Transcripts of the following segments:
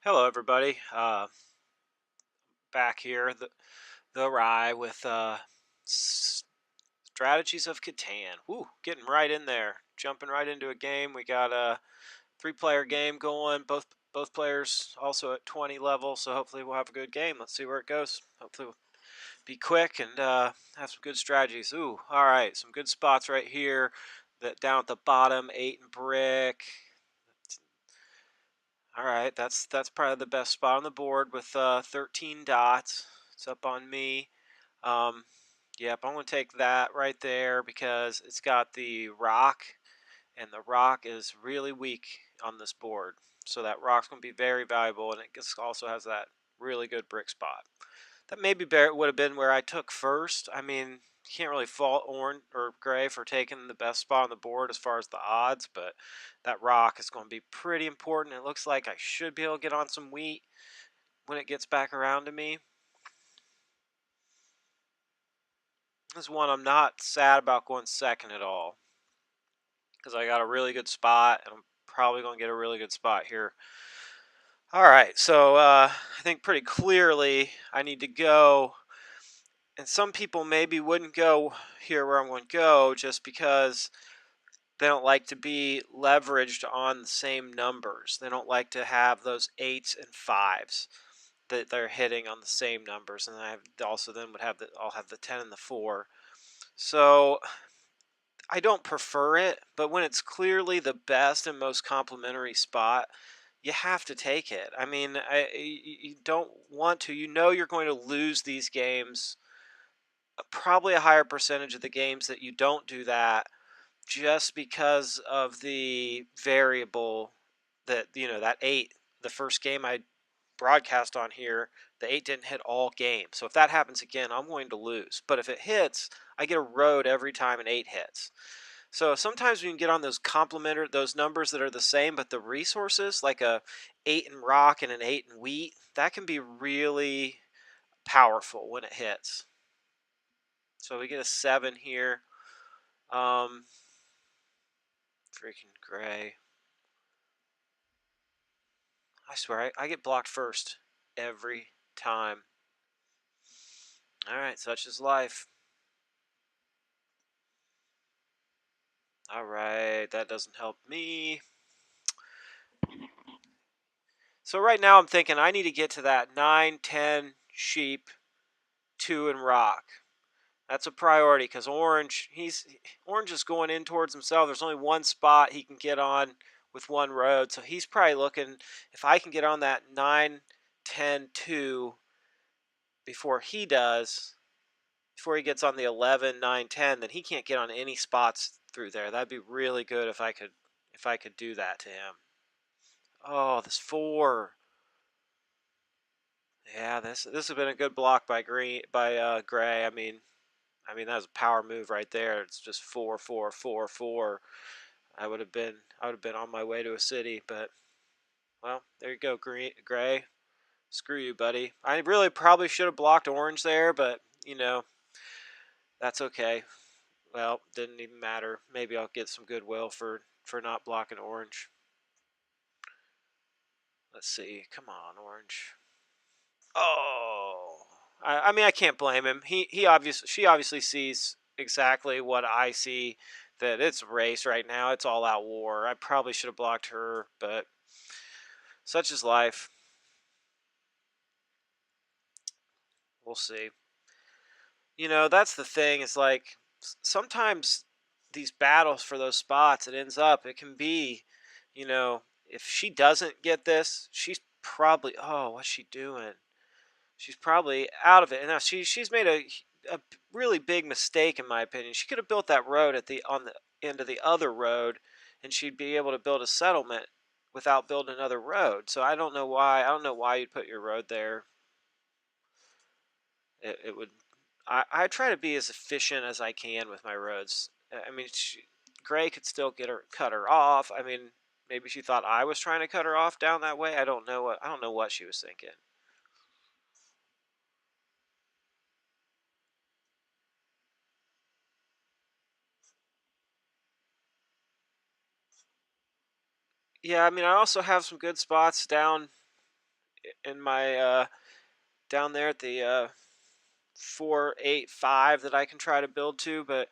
Hello, everybody. Back here, the Rye with strategies of Catan. Woo, getting right in there, jumping right into a game. We got a three-player game going. Both players also at 20 level, so hopefully we'll have a good game. Let's see where it goes. Hopefully we'll be quick and have some good strategies. Ooh, all right, some good spots right here. That down at the bottom, 8 and brick. All right, that's probably the best spot on the board with 13 dots. It's up on me. Um, yep, I'm going to take that right there because it's got the rock, and the rock is really weak on this board. So that rock's going to be very valuable, and it also has that really good brick spot. That maybe would have been where I took first. I mean, you can't really fault orange or gray for taking the best spot on the board as far as the odds, but that rock is going to be pretty important. It looks like I should be able to get on some wheat when it gets back around to me. This is one I'm not sad about going second at all because I got a really good spot, and I'm probably going to get a really good spot here. All right, so I think pretty clearly I need to go. And some people maybe wouldn't go here where I'm going to go just because they don't like to be leveraged on the same numbers. They don't like to have those 8s and 5s that they're hitting on the same numbers. And I also then would have I'll have the 10 and the 4. So I don't prefer it, but when it's clearly the best and most complementary spot, you have to take it. I mean, you don't want to. You know you're going to lose these games, probably a higher percentage of the games that you don't do that, just because of the variable that, that 8, the first game I broadcast on here, the 8 didn't hit all game. So if that happens again, I'm going to lose. But if it hits, I get a road every time an 8 hits. So sometimes we can get on those numbers that are the same, but the resources, like a 8 in rock and an 8 in wheat, that can be really powerful when it hits. So we get a 7 here. Freaking gray. I swear, I get blocked first every time. Alright, such is life. Alright, that doesn't help me. So right now I'm thinking I need to get to that 9, 10 sheep, 2 in rock. That's a priority because Orange is going in towards himself. There's only one spot he can get on with one road. So he's probably looking, if I can get on that 9, 10, 2 before he does, before he gets on the 11, 9, 10, then he can't get on any spots through there. That'd be really good if I could do that to him. Oh, this 4. Yeah, this has been a good block by Gray. I mean that was a power move right there. It's just 4, 4, 4, 4. I would have been on my way to a city, but well, there you go, Gray. Screw you, buddy. I really probably should have blocked Orange there, but that's okay. Well, didn't even matter. Maybe I'll get some goodwill for not blocking Orange. Let's see. Come on, Orange. Oh, I mean, I can't blame him. She obviously sees exactly what I see. That it's a race right now. It's all out war. I probably should have blocked her, but such is life. We'll see. That's the thing. It's like sometimes these battles for those spots, it can be, if she doesn't get this, she's probably, oh, what's she doing? She's probably out of it. And now she's made a really big mistake in my opinion. She could have built that road on the end of the other road, and she'd be able to build a settlement without building another road. So I don't know why. I don't know why you'd put your road there. It would. I try to be as efficient as I can with my roads. I mean, Gray could still cut her off. I mean, maybe she thought I was trying to cut her off down that way. I don't know what she was thinking. Yeah, I mean, I also have some good spots down in my down there at the 4-8-5 that I can try to build to, but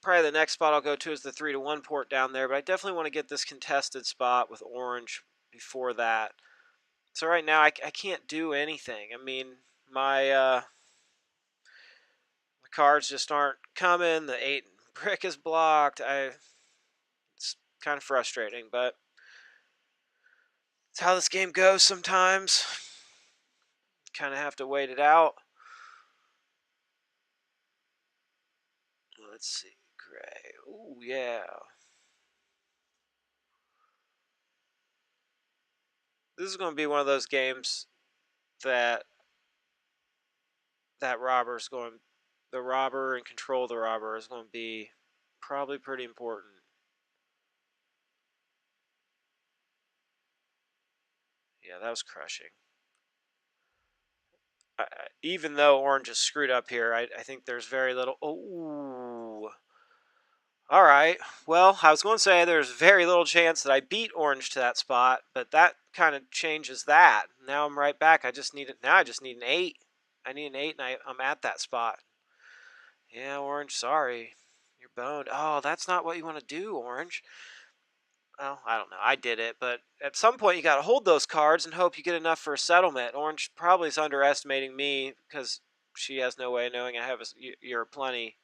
probably the next spot I'll go to is the 3-1 port down there. But I definitely want to get this contested spot with orange before that. So right now I can't do anything. I mean, my the cards just aren't coming. The 8 brick is blocked. It's kind of frustrating, but it's how this game goes sometimes. Kind of have to wait it out. Let's see, gray. Ooh, yeah. This is going to be one of those games that robber's going, the robber and control the robber is going to be probably pretty important. Yeah, that was crushing. Even though orange is screwed up here, I think there's very little. Oh, all right. Well, I was going to say there's very little chance that I beat orange to that spot, but that kind of changes that. Now I'm right back. I just need it. Now I just need an 8. I need an 8, and I'm at that spot. Yeah, orange. Sorry, you're boned. Oh, that's not what you want to do, orange. Well, I don't know. I did it, but at some point you got to hold those cards and hope you get enough for a settlement. Orange probably is underestimating me because she has no way of knowing I have you're plenty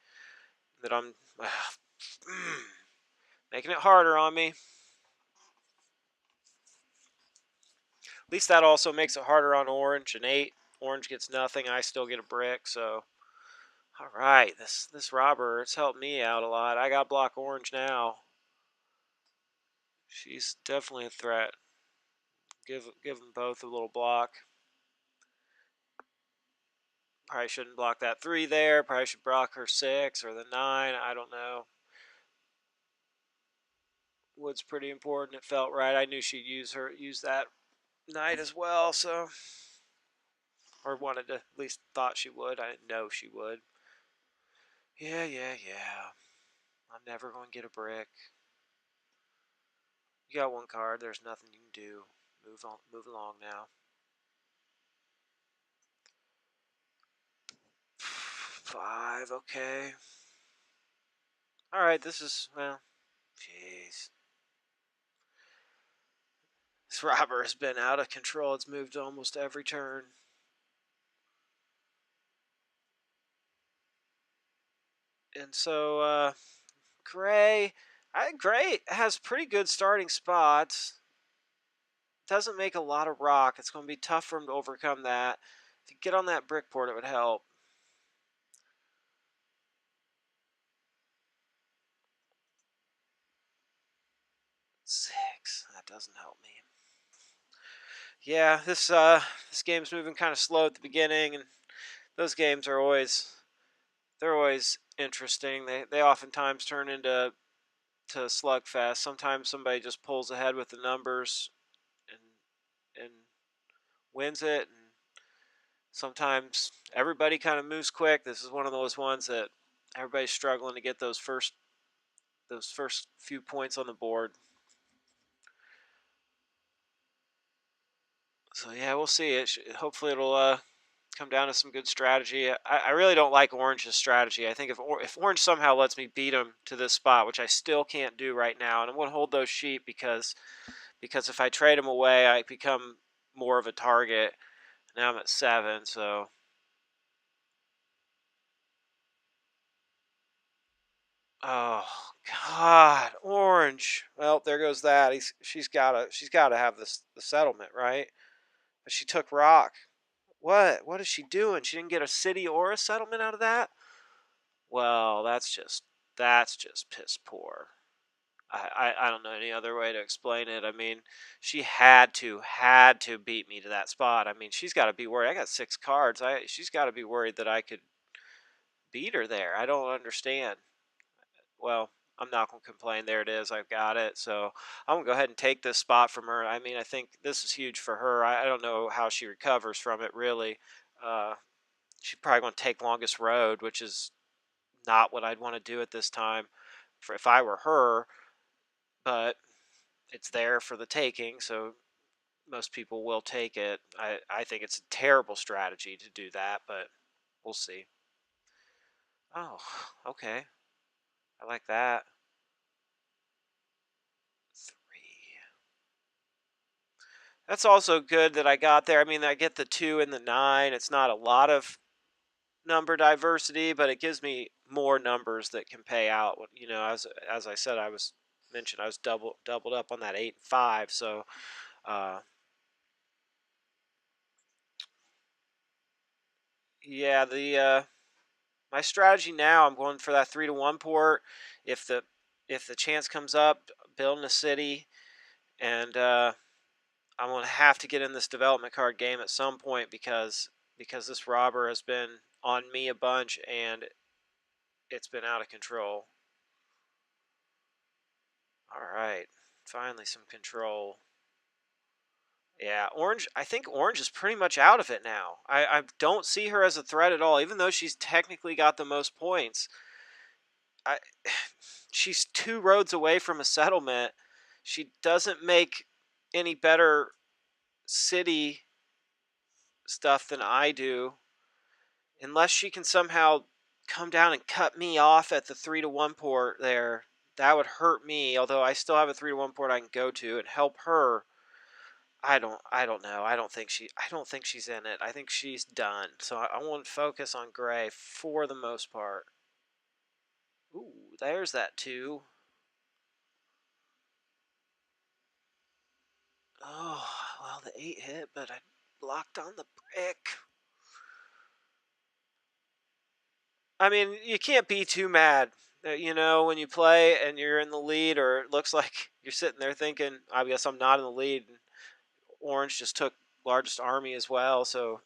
that I'm making it harder on me. At least that also makes it harder on orange. An 8, orange gets nothing. I still get a brick. So, all right, this robber, it's helped me out a lot. I got to block orange now. She's definitely a threat. Give them both a little block. Probably shouldn't block that 3 there. Probably should block her 6 or the 9. I don't know. Wood's pretty important. It felt right. I knew she'd use that knight as well, so, or wanted to, at least thought she would. I didn't know she would. Yeah. I'm never going to get a brick. You got one card. There's nothing you can do. Move along now. 5. Okay. All right. This is, well, jeez. This robber has been out of control. It's moved almost every turn. And so, Gray has pretty good starting spots. Doesn't make a lot of rock. It's going to be tough for him to overcome that. If you get on that brick port, it would help. 6. That doesn't help me. Yeah, this game's moving kind of slow at the beginning, and those games are always interesting. They oftentimes turn into slugfest. Sometimes somebody just pulls ahead with the numbers and wins it, and sometimes everybody kind of moves quick. This is one of those ones that everybody's struggling to get those first few points on the board. So yeah, we'll see. Hopefully it'll come down to some good strategy. I really don't like Orange's strategy. I think if Orange somehow lets me beat him to this spot, which I still can't do right now, and I'm going to hold those sheep because if I trade him away, I become more of a target. Now I'm at 7, so. Oh God, Orange. Well, there goes that. She's gotta have the settlement, right? But she took rock. What is she doing? She didn't get a city or a settlement out of that? Well, that's just piss poor. I don't know any other way to explain it. I mean, she had to beat me to that spot. I mean, she's got to be worried. I got 6 cards. She's got to be worried that I could beat her there. I don't understand. Well, I'm not going to complain. There it is. I've got it. So I'm going to go ahead and take this spot from her. I mean, I think this is huge for her. I don't know how she recovers from it, really. She's probably going to take longest road, which is not what I'd want to do at this time if I were her. But it's there for the taking. So most people will take it. I think it's a terrible strategy to do that, but we'll see. Oh, okay. I like that. 3. That's also good that I got there. I mean, I get the 2 and the 9. It's not a lot of number diversity, but it gives me more numbers that can pay out. You know, as I said, I was mentioned I was doubled up on that 8 and 5. So, uh, yeah, the my strategy now, I'm going for that 3-to-1 port. If the chance comes up, building a city, and I'm gonna have to get in this development card game at some point because this robber has been on me a bunch and it's been out of control. All right, finally some control. Yeah, Orange. I think Orange is pretty much out of it now. I don't see her as a threat at all, even though she's technically got the most points. I she's 2 roads away from a settlement. She doesn't make any better city stuff than I do, unless she can somehow come down and cut me off at the 3-to-1 port there. That would hurt me, although I still have a 3-to-1 port I can go to and help her. I don't know. I don't think she's in it. I think she's done. So I want to focus on Gray for the most part. Ooh, there's that 2. Oh, well, the 8 hit, but I blocked on the brick. I mean, you can't be too mad. You know, when you play and you're in the lead, or it looks like you're sitting there thinking, I guess I'm not in the lead. And Orange just took largest army as well, so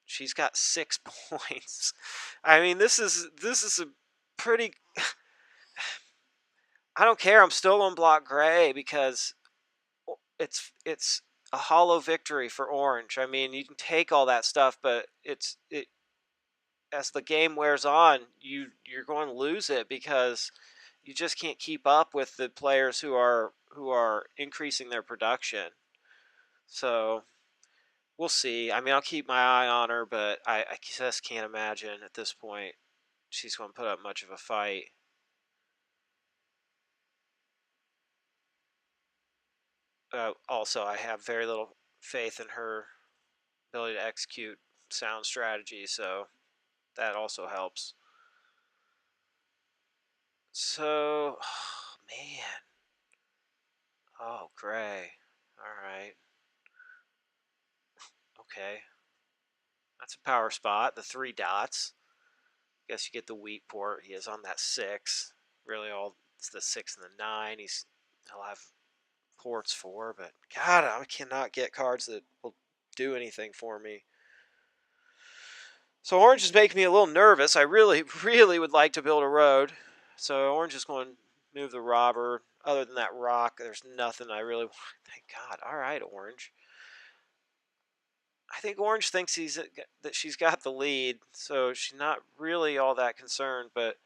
she's got 6 points. I mean, this is a pretty. I don't care. I'm still on block Gray because it's a hollow victory for Orange. I mean, you can take all that stuff, but it as the game wears on, you're going to lose it because you just can't keep up with the players who are increasing their production. So we'll see. I mean, I'll keep my eye on her, but I just can't imagine at this point she's going to put up much of a fight. Also, I have very little faith in her ability to execute sound strategy, so that also helps. So, oh, man. Oh, Gray. All right. Okay. That's a power spot. The 3 dots. Guess you get the weak port. He is on that 6. Really, all it's the 6 and the 9. He'll have ports for, but God, I cannot get cards that will do anything for me. So Orange is making me a little nervous. I really, really would like to build a road. So Orange is going to move the robber. Other than that rock, there's nothing I really want. Thank God. All right, Orange. I think Orange thinks that she's got the lead, so she's not really all that concerned. But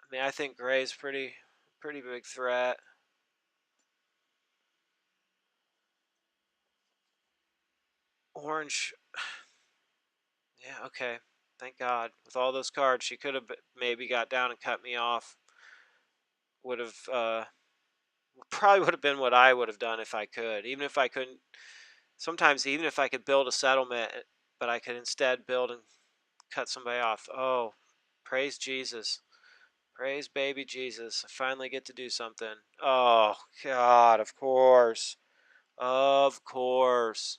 I mean, I think Gray's pretty big threat. Orange, yeah, okay. Thank God. With all those cards, she could have maybe got down and cut me off. Would have probably would have been what I would have done if I could. Even if I couldn't, sometimes even if I could build a settlement, but I could instead build and cut somebody off. Oh, praise Jesus. Praise baby Jesus. I finally get to do something. Oh, God, of course. Of course.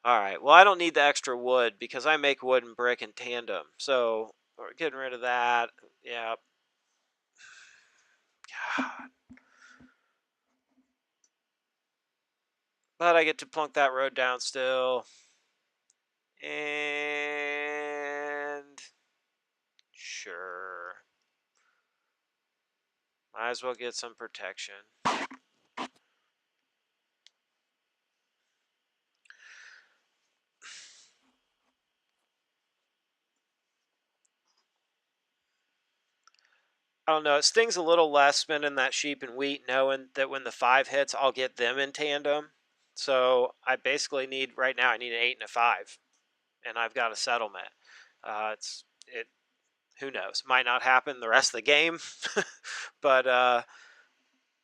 All right. Well, I don't need the extra wood because I make wood and brick in tandem. So we're getting rid of that. Yeah. God. But I get to plunk that road down still. And sure. Might as well get some protection. I don't know. It stings a little less spending that sheep and wheat, knowing that when the 5 hits, I'll get them in tandem. So I basically need right now. I need an 8 and a 5, and I've got a settlement. It. Who knows? Might not happen the rest of the game, but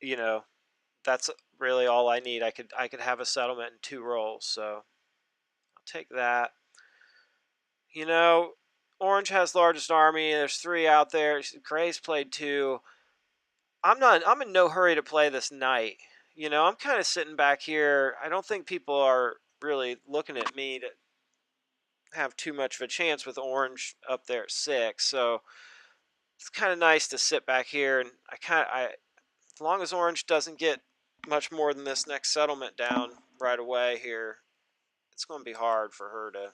you know, that's really all I need. I could have a settlement in 2 rolls, so I'll take that. Orange has largest army. There's 3 out there. Gray's played 2. I'm in no hurry to play this knight. I'm kind of sitting back here. I don't think people are really looking at me to have too much of a chance with orange up there at 6. So it's kind of nice to sit back here, and as long as orange doesn't get much more than this next settlement down right away here, it's going to be hard for her to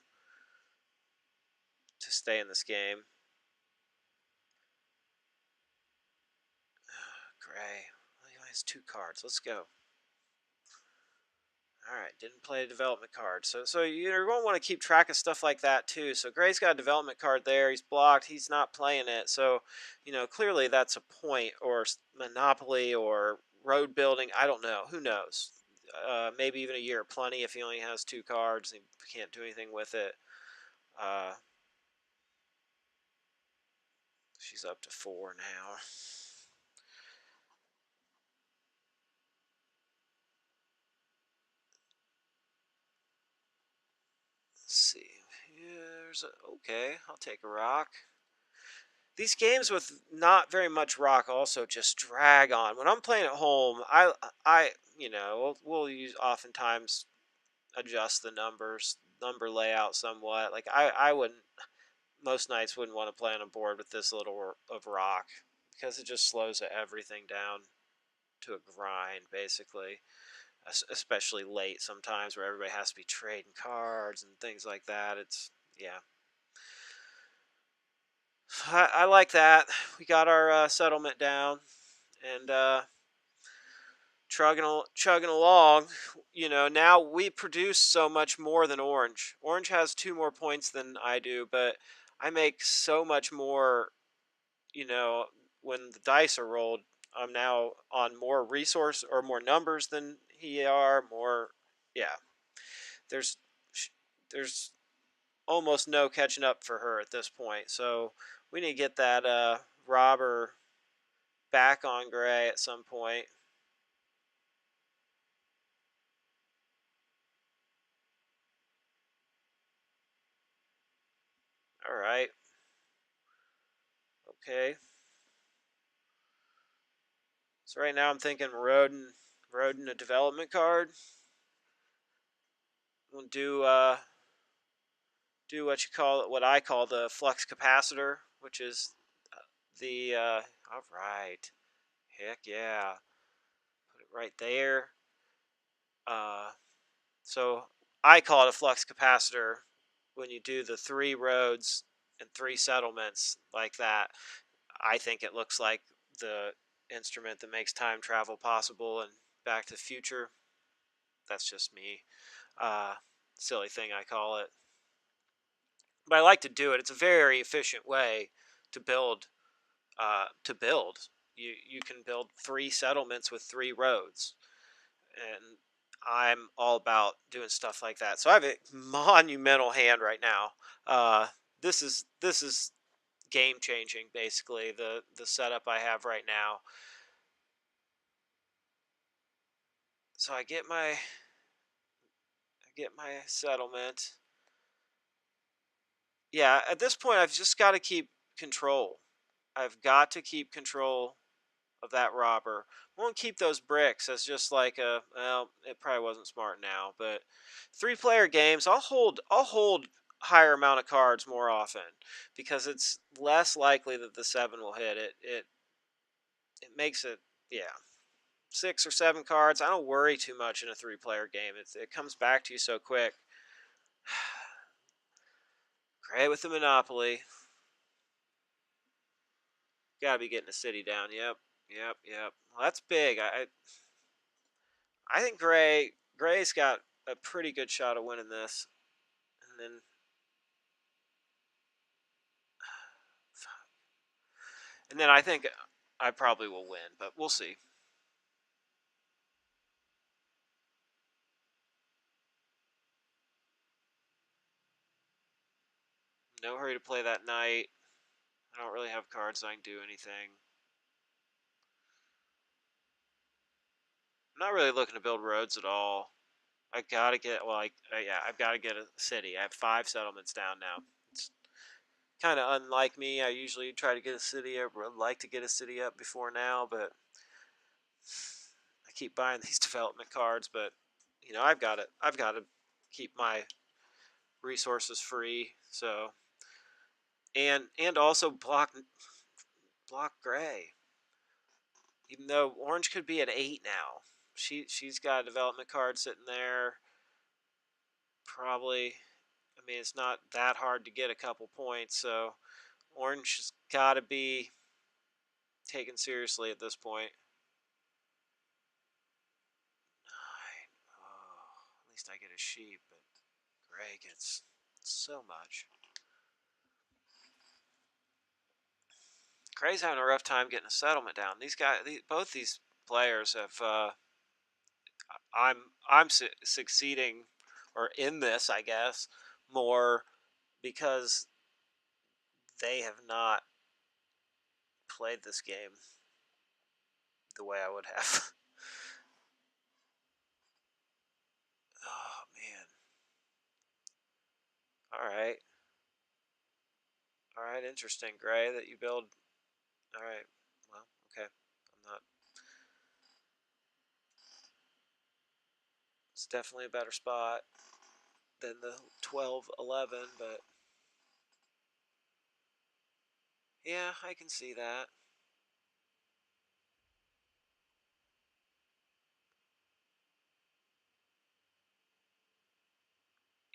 stay in this game. Gray. He only has 2 cards. Let's go. All right, didn't play a development card. So you're going to want to keep track of stuff like that too. So Gray's got a development card there. He's blocked. He's not playing it. So, clearly that's a point, or monopoly, or road building. I don't know. Who knows? Maybe even a year plenty if he only has 2 cards and he can't do anything with it. She's up to 4 now. Let's see. Okay, I'll take a rock. These games with not very much rock also just drag on. When I'm playing at home, we'll use oftentimes adjust the number layout somewhat. Like I wouldn't, most nights wouldn't want to play on a board with this little of rock, because it just slows everything down to a grind, basically. Especially late sometimes, where everybody has to be trading cards and things like that. Yeah. I like that. We got our settlement down, and chugging along. Now we produce so much more than orange. Orange has 2 more points than I do, but I make so much more. When the dice are rolled, I'm now on more resource or more numbers than he are. More, yeah. There's there's almost no catching up for her at this point. So we need to get that robber back on Gray at some point. All right. Okay. So right now I'm thinking Rodin a development card. We'll do what I call the flux capacitor, which is the all right. Heck yeah. Put it right there. So I call it a flux capacitor when you do the 3 roads and 3 settlements like that. I think it looks like the instrument that makes time travel possible and Back to the Future. That's just me. Silly thing I call it. But I like to do it. It's a very efficient way to build. You can build 3 settlements with 3 roads, and I'm all about doing stuff like that. So I have a monumental hand right now. This is game changing, basically, the setup I have right now. So I get my settlement. Yeah, at this point I've just got to keep control. I've got to keep control of that robber. Won't keep those bricks as just like it probably wasn't smart now, but 3-player games, I'll hold higher amount of cards more often, because it's less likely that the 7 will hit. It makes it, yeah. 6 or 7 cards, I don't worry too much in a 3-player game. It comes back to you so quick. Great with the Monopoly. Gotta be getting a city down. Yep. Well, that's big. I think Gray's got a pretty good shot of winning this. And then I think I probably will win, but we'll see. No hurry to play that knight. I don't really have cards that I can do anything. I'm not really looking to build roads at all. I gotta get, well, yeah, I've got to get a city. I have 5 settlements down now. It's kind of unlike me. I usually try to get a city up, or I'd like to get a city up before now, but I keep buying these development cards. But I've got to keep my resources free. So and also block gray. Even though orange could be at 8 now, she's got a development card sitting there. Probably, I mean, it's not that hard to get a couple points, so orange has got to be taken seriously at this point. 9. Oh, at least I get a sheep, but gray gets so much. Gray's having a rough time getting a settlement down. These guys, both these players have. I'm succeeding, or in this, I guess, more because they have not played this game the way I would have. Oh man. All right. All right, interesting, Gray, that you build. All right. Well, okay. I'm not. It's definitely a better spot than the 12-11, but yeah, I can see that.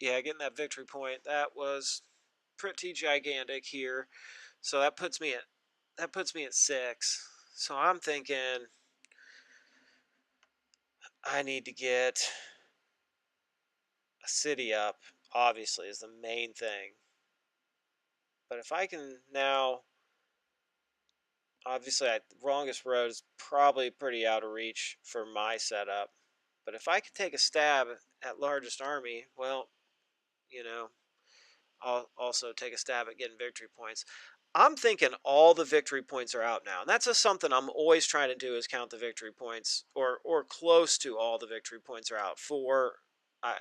Yeah, getting that victory point, that was pretty gigantic here. So that puts me at 6. So I'm thinking I need to get a city up, obviously, is the main thing. But if I can now, obviously, the longest road is probably pretty out of reach for my setup. But if I could take a stab at largest army, well, you know, I'll also take a stab at getting victory points. I'm thinking all the victory points are out now. And that's just something I'm always trying to do, is count the victory points, or close to all the victory points are out. I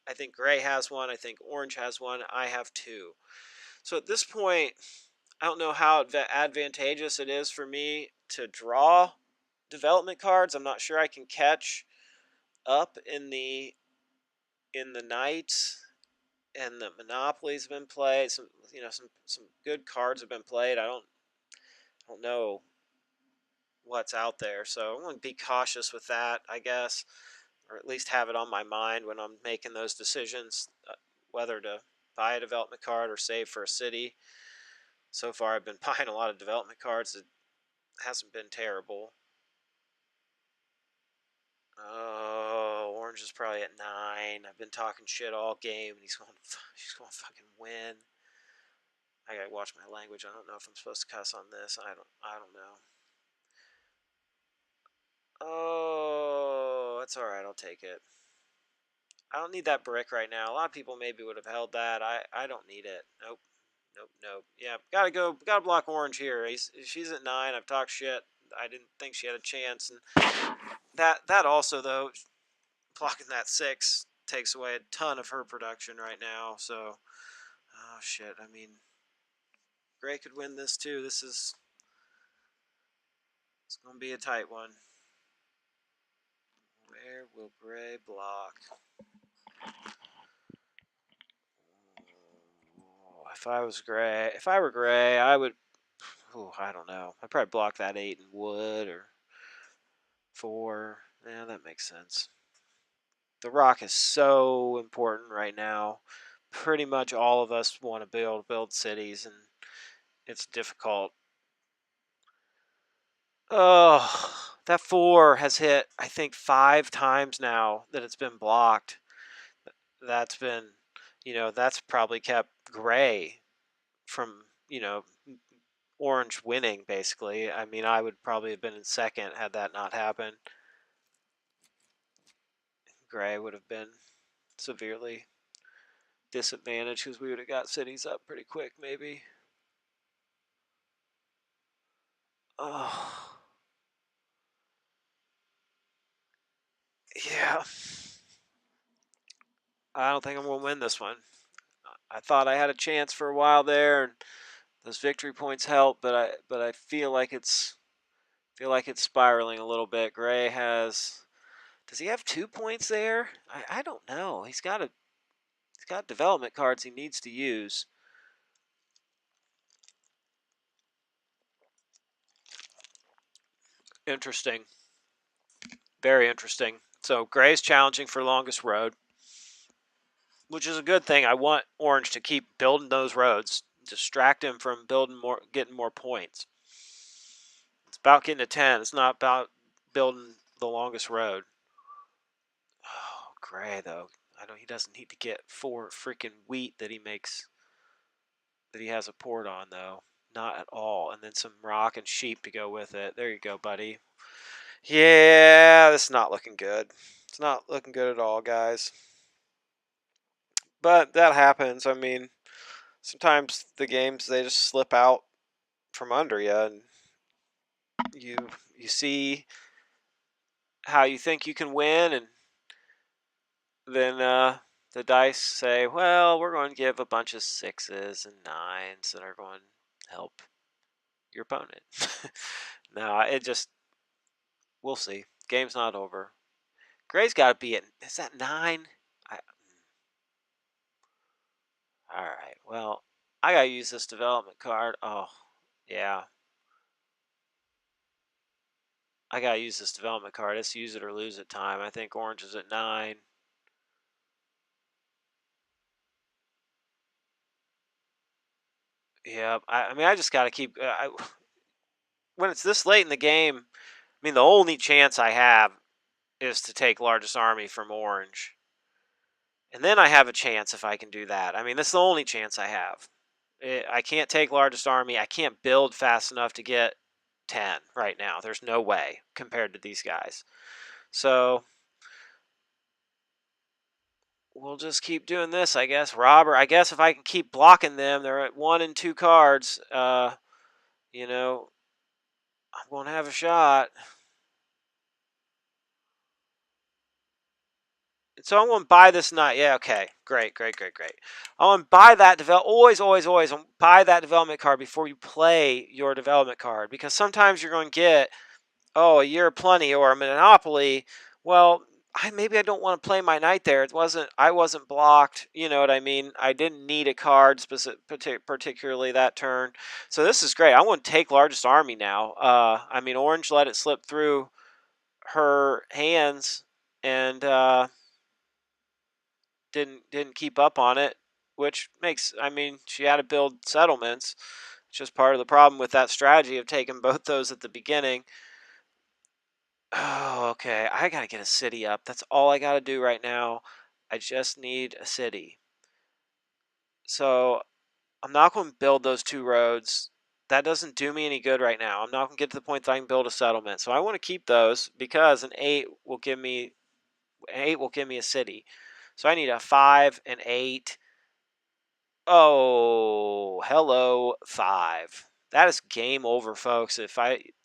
I I think gray has one. I think orange has one. I have 2. So at this point, I don't know how advantageous it is for me to draw development cards. I'm not sure I can catch up in the night, and the monopolies have been played. Some good cards have been played. I don't know what's out there, so I'm going to be cautious with that, I guess, or at least have it on my mind when I'm making those decisions, whether to buy a development card or save for a city. So far, I've been buying a lot of development cards. It hasn't been terrible. Oh, orange is probably at 9. I've been talking shit all game, and she's going to fucking win. I gotta watch my language. I don't know if I'm supposed to cuss on this. I don't know. Oh, that's all right. I'll take it. I don't need that brick right now. A lot of people maybe would have held that. I don't need it. Nope. Nope. Nope. Yeah, gotta block orange here. She's at 9. I've talked shit. I didn't think she had a chance, and that also though, blocking that 6 takes away a ton of her production right now. So, oh shit. I mean, Gray could win this too. It's gonna be a tight one. Where will Gray block? If I were Gray, I would. Oh, I don't know. I'd probably block that 8 in wood or 4. Yeah, that makes sense. The rock is so important right now. Pretty much all of us want to build cities, and it's difficult. Oh, that 4 has hit, I think, 5 times now that it's been blocked. That's been, that's probably kept Gray from, Orange winning, basically. I mean, I would probably have been in second had that not happened. Gray would have been severely disadvantaged because we would have got cities up pretty quick, maybe. Oh. Yeah. I don't think I'm going to win this one. I thought I had a chance for a while there, and those victory points help, but I feel like it's spiraling a little bit. Gray has, does he have 2 points there? I don't know. He's got development cards he needs to use. Interesting. Very interesting. So Gray's challenging for longest road, which is a good thing. I want Orange to keep building those roads, distract him from getting more points. It's about getting to 10. It's not about building the longest road. Oh, Gray, though. I know he doesn't need to get 4 freaking wheat that he makes, that he has a port on, though. Not at all. And then some rock and sheep to go with it. There you go, buddy. Yeah, this is not looking good. It's not looking good at all, guys. But that happens. I mean, sometimes the games, they just slip out from under you, and you see how you think you can win, and then the dice say, well, we're going to give a bunch of 6s and 9s that are going to help your opponent. No, we'll see. Game's not over. Gray's got to be at, is that 9? All right, well, I got to use this development card. Oh, yeah. I got to use this development card. It's use it or lose it time. I think Orange is at 9. Yeah, I mean, I just got to keep. When it's this late in the game, I mean, the only chance I have is to take largest army from Orange. And then I have a chance if I can do that. I mean, that's the only chance I have. I can't take largest army. I can't build fast enough to get 10 right now. There's no way compared to these guys. So we'll just keep doing this, I guess. Robber, I guess if I can keep blocking them, they're at 1 and 2 cards. You know, I'm going to have a shot. So I'm going to buy this night. Yeah, okay. Great. I want to buy that always buy that development card before you play your development card, because sometimes you're going to get, a year of plenty or a monopoly. Well, maybe I don't want to play my knight there. I wasn't blocked. You know what I mean? I didn't need a card particularly that turn. So this is great. I want to take largest army now. I mean, Orange let it slip through her hands, and didn't keep up on it, which makes, I mean, she had to build settlements. It's just part of the problem with that strategy of taking both those at the beginning. Oh, okay. I got to get a city up. That's all I got to do right now. I just need a city. So I'm not going to build those 2 roads. That doesn't do me any good right now. I'm not going to get to the point that I can build a settlement. So I want to keep those because an 8 will give me a city. So I need a 5 and 8. Oh, hello, 5. That is game over, folks.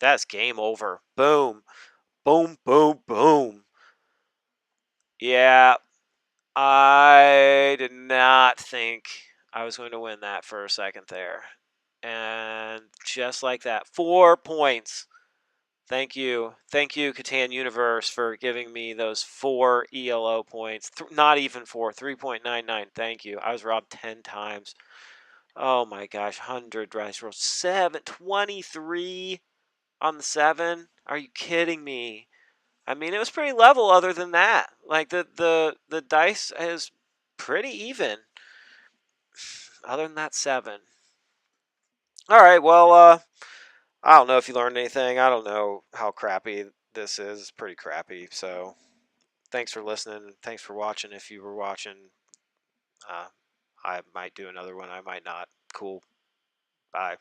That's game over. Boom. Boom, boom, boom. Yeah, I did not think I was going to win that for a second there. And just like that, 4 points. Thank you. Thank you, Catan Universe, for giving me those 4 ELO points. Not even 4, 3.99. Thank you. I was robbed 10 times. Oh my gosh, 100 dice rolls. 23 on the 7? Are you kidding me? I mean, it was pretty level other than that. Like, the dice is pretty even. Other than that 7. Alright, well, I don't know if you learned anything. I don't know how crappy this is. It's pretty crappy. So, thanks for listening. Thanks for watching if you were watching. I might do another one. I might not. Cool. Bye.